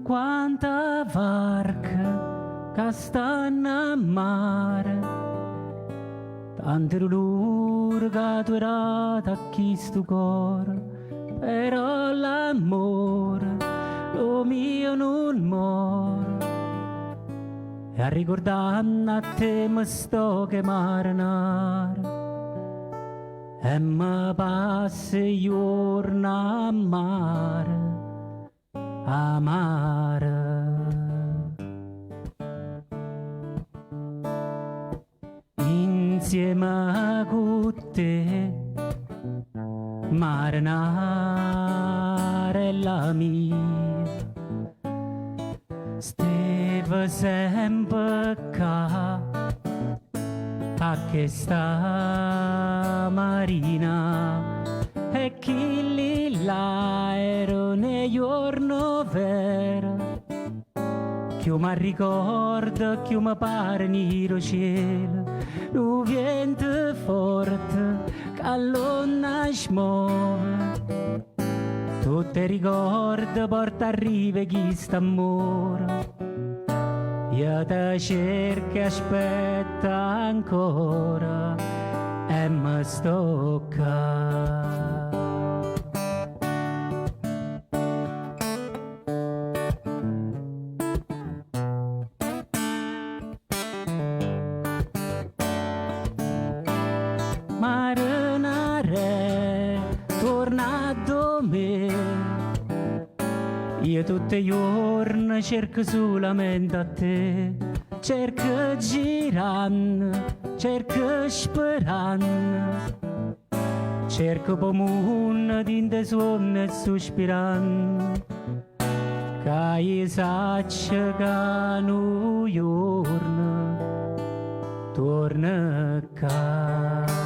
quanta varca che stanno a mare, tanto dolore che tu era a chi sto cuore, però l'amore lo mio non muore. E a ricordare a te mi sto che marinare, e mi passa i giorni a mare. Insieme con te, marinare la mia, stava sempre qua a questa marina, e chi lì là era nei giorni vero, che mi ricorda, che mi pare nero cielo, un vento forte che allona smuove, tutte ricorda porta a rive chi sta amore. Io te cerco e aspetta ancora e mi sto qua. Marinare, torna a dormire, io tutti i giorni cerco solamente a te, cerco girando, cerco sperando, cerco pomone dinte sonno e sospirando, che io saccia che un giorno torna qua.